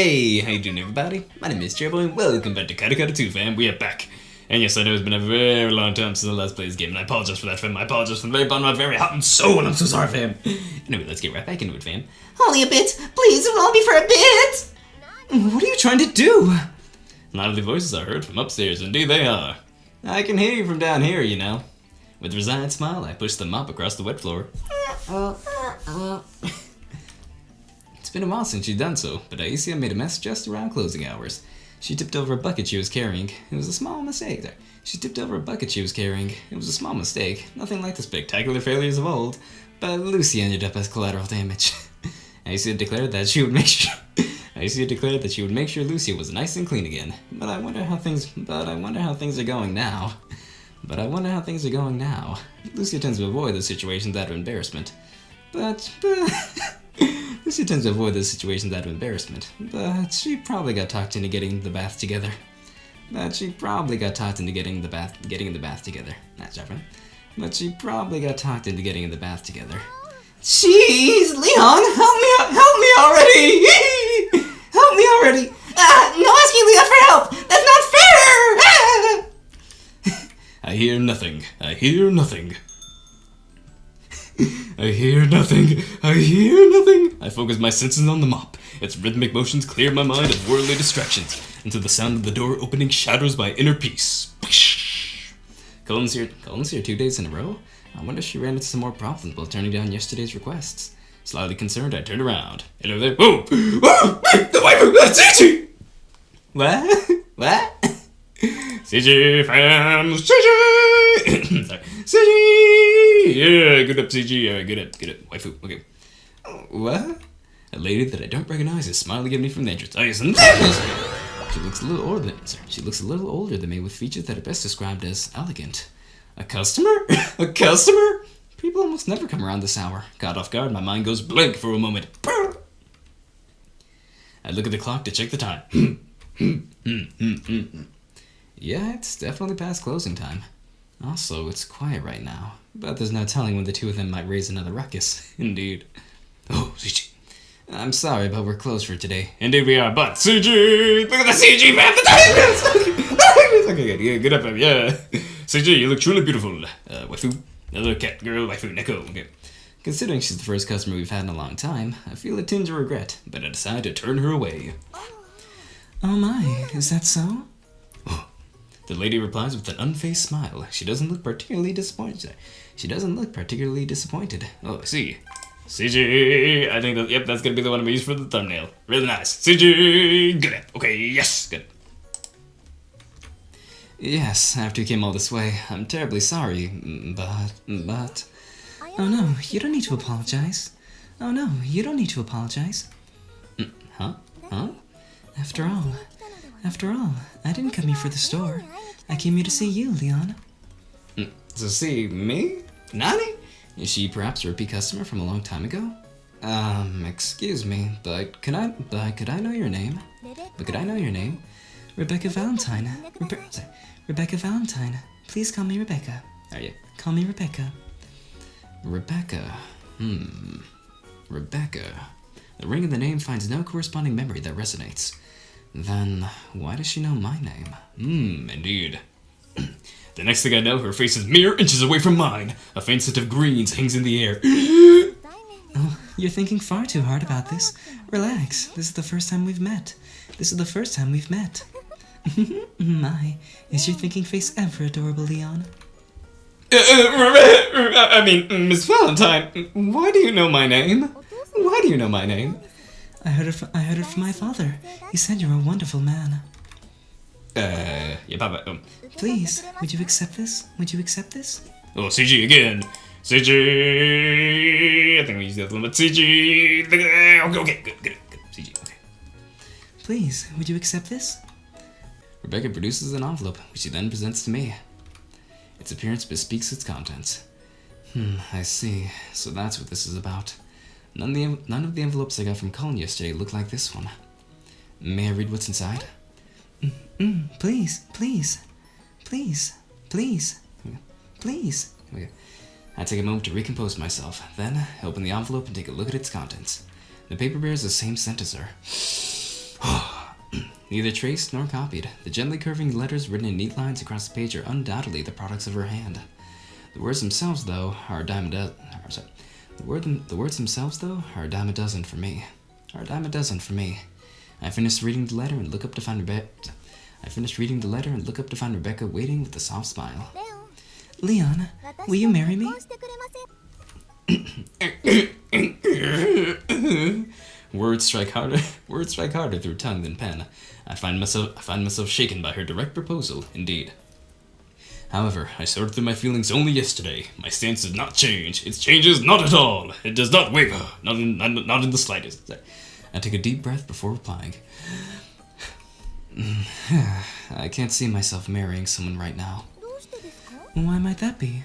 Hey, how you doing everybody? My name is CherryBoy, welcome back to KaraKara 2 fam, we are back. And yes, I know it's been a very long time since I last played this game, and I apologize for that fam, I apologize from the very bottom of my very heart and soul, I'm so sorry fam. Anyway, let's get right back into it fam. Only a bit, please allow me for a bit! What are you trying to do? Lively voices are heard from upstairs, indeed they are. I can hear you from down here, you know. With a resigned smile, I push the mop across the wet floor. It's been a while since she'd done so, but Aisha made a mess just around closing hours. She tipped over a bucket she was carrying. It was a small mistake. She tipped over a bucket she was carrying. It was a small mistake, nothing like the spectacular failures of old, but Lucy ended up as collateral damage. Aisha declared that she would make sure Lucy was nice and clean again. But I wonder how things are going now. Lucy tends to avoid the situations that are embarrassment. But she probably got talked into getting the bath together. That's right. But she probably got talked into getting the bath together. Jeez, Leon, help me already! Help me already! No asking Leon for help! That's not fair! I hear nothing. I focus my senses on the mop. Its rhythmic motions clear my mind of worldly distractions until the sound of the door opening shatters my inner peace. Cullen's here 2 days in a row? I wonder if she ran into some more problems while turning down yesterday's requests. Slightly concerned, I turned around. Hello there. Whoa! Whoa! The waifu! CG! What? CG fam! CG! Sorry. CG! Yeah, good up CG. Alright, good up. Waifu, okay. What? A lady that I don't recognize is smiling at me from the entrance. She looks a little older than me with features that are best described as elegant. A customer? A customer? People almost never come around this hour. Caught off guard, my mind goes blank for a moment. I look at the clock to check the time. Yeah, it's definitely past closing time. Also, it's quiet right now, but there's no telling when the two of them might raise another ruckus. Indeed. Oh, CG. I'm sorry, but we're closed for today. Indeed we are, but CG! Look at the CG, man! Okay, good up, man. Yeah. CG, you look truly beautiful. Waifu. Another cat girl, waifu, Neko. Okay. Considering she's the first customer we've had in a long time, I feel a tinge of regret, but I decide to turn her away. Oh my, is that so? The lady replies with an unfazed smile. She doesn't look particularly disappointed. Oh, I see. CG! I think that's gonna be the one I'm gonna use for the thumbnail. Really nice. CG! Good. Okay, yes, good. Yes, after you came all this way, I'm terribly sorry, but... Oh no, you don't need to apologize. Huh? After all, I didn't come here for the store. I came here to see you, Leon. To see me? Nani? Is she perhaps a repeat customer from a long time ago? Excuse me, but could I know your name? Rebecca Valentine. Rebecca Valentine. Please call me Rebecca. Are you? Call me Rebecca. Rebecca. Rebecca. The ring of the name finds no corresponding memory that resonates. Then, why does she know my name? Indeed. The next thing I know, her face is mere inches away from mine. A faint scent of greens hangs in the air. Oh, you're thinking far too hard about this. Relax, this is the first time we've met. My, is your thinking face ever adorable, Leon? I mean, Miss Valentine, why do you know my name? I heard it from my father. He said you're a wonderful man. Yeah, Papa, Please, would you accept this? Oh, CG again. CG! I think we use the other one, but CG! Okay, good. CG, okay. Please, would you accept this? Rebecca produces an envelope, which she then presents to me. Its appearance bespeaks its contents. I see. So that's what this is about. None of the envelopes I got from Cullen yesterday look like this one. May I read what's inside? Please. Okay. I take a moment to recompose myself, then I open the envelope and take a look at its contents. The paper bears the same scent as her. neither traced nor copied. The gently curving letters written in neat lines across the page are undoubtedly the products of her hand. The words themselves, though, are a dime a dozen. The words themselves, though, are a dime a dozen for me. I finished reading the letter and look up to find Rebecca waiting with a soft smile. Leon, will you marry me? Words strike harder through tongue than pen. I find myself shaken by her direct proposal, indeed. However, I sorted through my feelings only yesterday. My stance does not change. It changes not at all. It does not waver, not in the slightest. I take a deep breath before replying. I can't see myself marrying someone right now. Why might that be?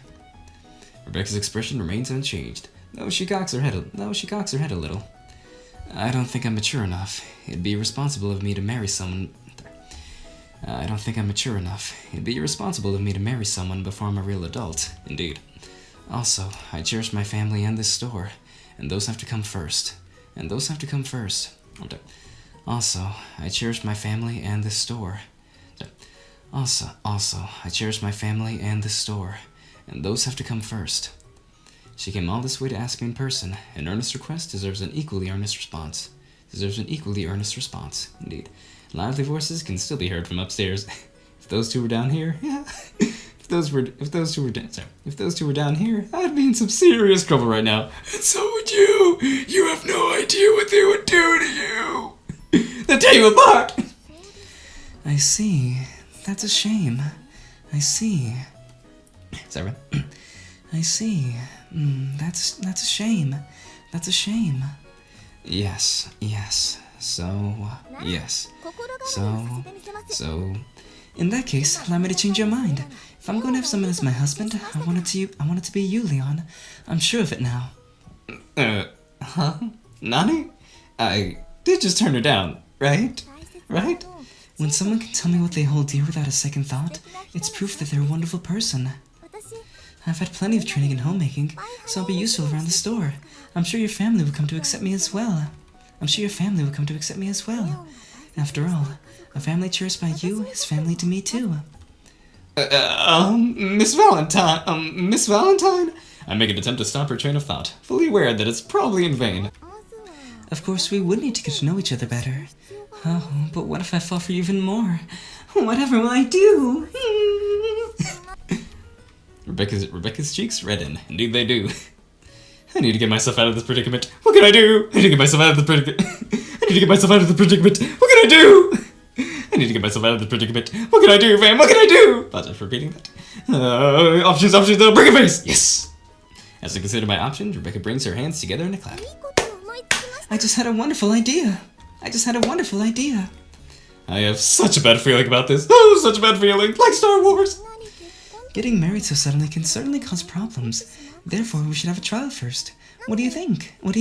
Rebecca's expression remains unchanged, though she cocks her head a little. I don't think I'm mature enough. It'd be irresponsible of me to marry someone before I'm a real adult, indeed. Also, I cherish my family and this store, and those have to come first. Also, I cherish my family and this store. I cherish my family and this store, and those have to come first. She came all this way to ask me in person. An earnest request deserves an equally earnest response. Indeed. Lively voices can still be heard from upstairs. If those two were down here, if those two were down here, I'd be in some serious trouble right now. And so would you. You have no idea what they would do to you. They'll tear you apart. I see. That's a shame. I see. Is that right? I see. That's a shame. That's a shame. Yes. So, in that case, allow me to change your mind. If I'm going to have someone as my husband, I want it to be you, Leon. I'm sure of it now. Nani? I did just turn her down, right? When someone can tell me what they hold dear without a second thought, it's proof that they're a wonderful person. I've had plenty of training in homemaking, so I'll be useful around the store. I'm sure your family will come to accept me as well. After all, a family cherished by you is family to me too. Miss Valentine? I make an attempt to stop her train of thought, fully aware that it's probably in vain. Of course, we would need to get to know each other better. Oh, but what if I fall for you even more? Whatever will I do? Rebecca's cheeks redden. Indeed they do. I need to get myself out of this predicament. What can I do? I need to get myself out of the predicament. What can I do? I need to get myself out of the predicament. What can I do, fam? What can I do? Apologize for repeating that. Options, bring a face! Yes! As I consider my options, Rebecca brings her hands together in a clap. I just had a wonderful idea. I have such a bad feeling about this. Oh, such a bad feeling. Like Star Wars. Getting married so suddenly can certainly cause problems. Therefore, we should have a trial first. What do you think? I'm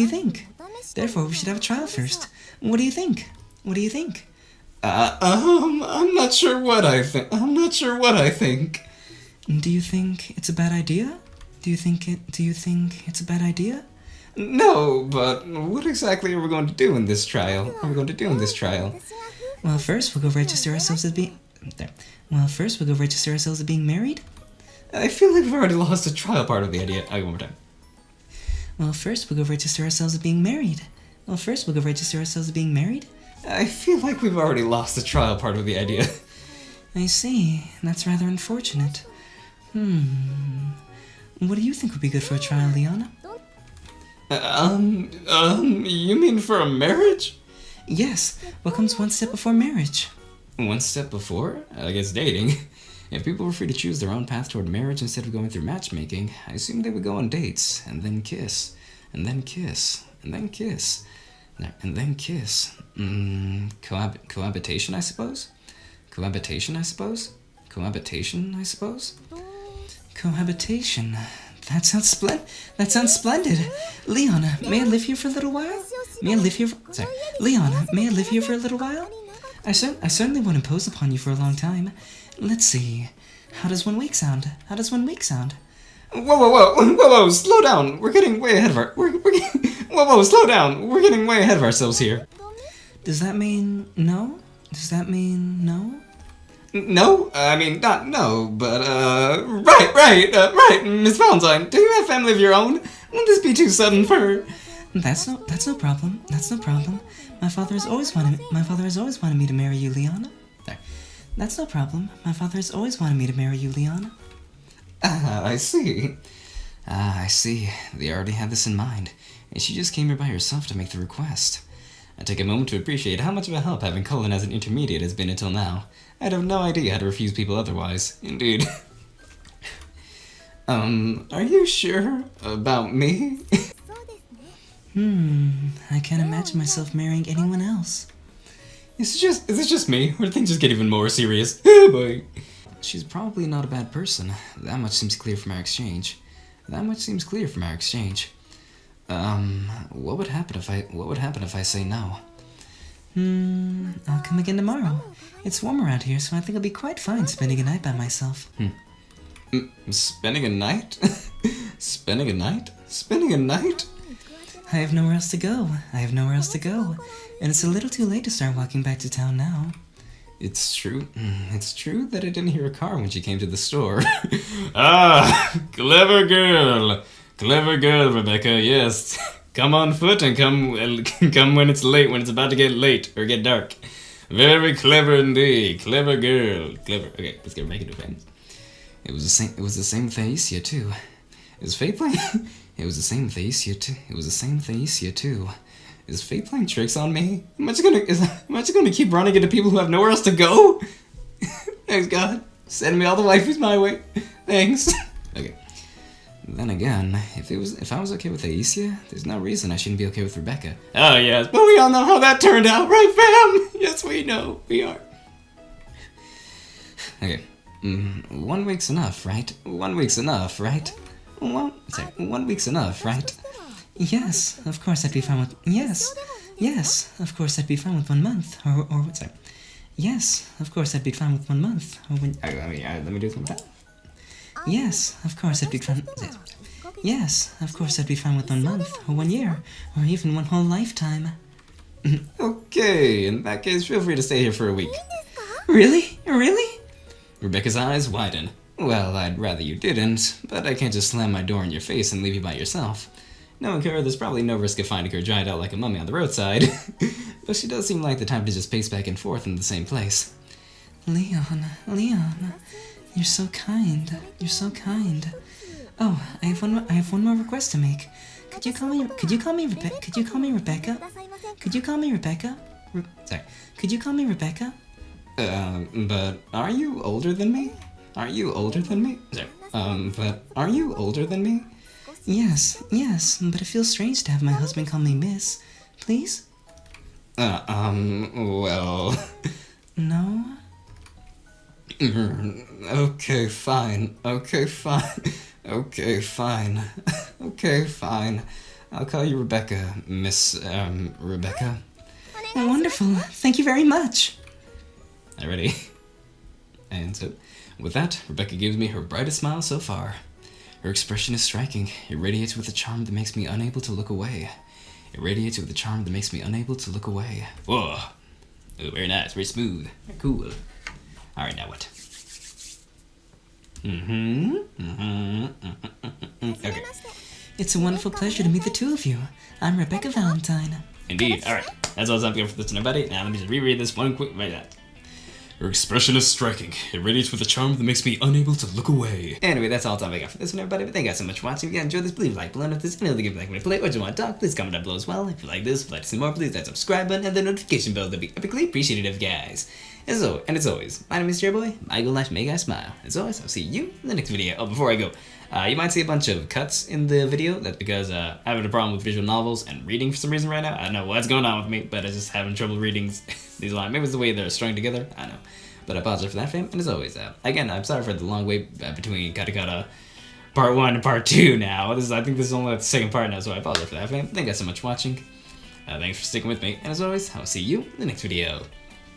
not sure what I think. Do you think it's a bad idea? No, but what exactly are we going to do in this trial? Well, first we'll go register ourselves as being married. I feel like we've already lost the trial part of the idea. One more time. Well, first we'll go register ourselves as being married. I feel like we've already lost the trial part of the idea. I see. That's rather unfortunate. What do you think would be good for a trial, Leon? You mean for a marriage? Yes. What comes one step before marriage? One step before? I guess dating. If people were free to choose their own path toward marriage instead of going through matchmaking, I assume they would go on dates, and then kiss, and then kiss, and then kiss, and then kiss. Cohabitation, I suppose? Cohabitation. That sounds splendid. Leon, may I live here for a little while? I certainly won't impose upon you for a long time. Let's see. How does 1 week sound? Whoa, slow down. We're getting way ahead of slow down. We're getting way ahead of ourselves here. Does that mean no? Does that mean no? No, I mean, not no, but, right, Miss Valentine, do you have family of your own? Won't this be too sudden for her? That's no problem. That's no problem. My father has always wanted me to marry you, Leon. There. That's no problem. My father has always wanted me to marry you, Leon. Ah, I see. I see. They already had this in mind, and she just came here by herself to make the request. I take a moment to appreciate how much of a help having Cullen as an intermediate has been until now. I'd have no idea how to refuse people otherwise. Indeed. Are you sure about me? I can't imagine myself marrying anyone else. Is this just me, or do things just get even more serious? Oh boy. She's probably not a bad person. That much seems clear from our exchange. What would happen if I say no? I'll come again tomorrow. It's warm around here, so I think it'll be quite fine spending a night by myself. Spending a night? Spending a night? I have nowhere else to go. And it's a little too late to start walking back to town now. It's true that I didn't hear a car when she came to the store. Ah, clever girl, Rebecca, yes. Come on foot and come when it's late, when it's about to get late or get dark. Very clever indeed, clever girl, clever. Okay, let's get Rebecca to friends. It was the same Thaisia too. Is Faye playing? It was the same Thaisia too. Is Faye playing tricks on me? Am I just gonna keep running into people who have nowhere else to go? Thanks God. Send me all the waifus my way. Thanks. Okay. Then again, if I was okay with Thaisia, there's no reason I shouldn't be okay with Rebecca. Oh yes, but we all know how that turned out, right fam? Yes we know, we are. Okay. 1 week's enough, right? 1 week's enough, right? 1 week's enough, right? Yes, of course I'd be fine with... Yes, of course I'd be fine with 1 month. Or what's that? Yes, of course I'd be fine with 1 month. Or when... Let me do something. Yes, of course I'd be fine... Yes, of course I'd be fine with 1 month, or 1 year, or even 1 whole lifetime. Okay, in that case, feel free to stay here for a week. Really? Rebecca's eyes widen. Well, I'd rather you didn't, but I can't just slam my door in your face and leave you by yourself. Knowing her, there's probably no risk of finding her dried out like a mummy on the roadside. But she does seem like the type to just pace back and forth in the same place. Leon, you're so kind. Oh, I have one more request to make. Could you call me Rebecca? But are you older than me? Yes, but it feels strange to have my husband call me Miss. Please? Well... No? Okay, fine. I'll call you Rebecca, Miss, Rebecca. Wonderful. Thank you very much. Alrighty. And so, with that, Rebecca gives me her brightest smile so far. Her expression is striking. It radiates with a charm that makes me unable to look away. Whoa. Oh, very nice, very smooth. Cool. Alright, now what? Okay. It's a wonderful pleasure to meet the two of you. I'm Rebecca Valentine. Indeed. Alright. That's all I'm going for this, everybody. Now let me just reread this one quick right now. Her expression is striking. It radiates with a charm that makes me unable to look away. Anyway, that's all time I got for this one, everybody. But thank you guys so much for watching. If you enjoyed this, please like below. If there's any other game like me to play or just want to talk, please comment down below as well. If you like this, if you'd like to see more, please hit that subscribe button and the notification bell. That'd be epically appreciative, guys. As always, my name is CherryBoy. My goal life to make you guys smile. As always, I'll see you in the next video. Oh, before I go, you might see a bunch of cuts in the video. That's because I'm having a problem with visual novels and reading for some reason right now. I don't know what's going on with me, but I'm just having trouble reading these lines. Maybe it's the way they're strung together. I don't know. But I apologize for that, fam. And as always, again, I'm sorry for the long wait between KaraKara Part 1 and Part 2 now. I think this is only the second part now, so I apologize for that, fam. Thank you guys so much for watching. Thanks for sticking with me. And as always, I'll see you in the next video.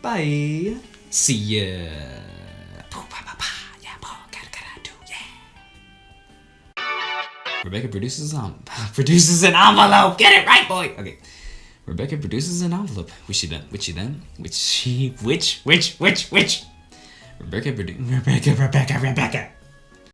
Bye. See ya. Rebecca produces an envelope. Get it right, boy. Okay. Rebecca produces an envelope. Which? Rebecca.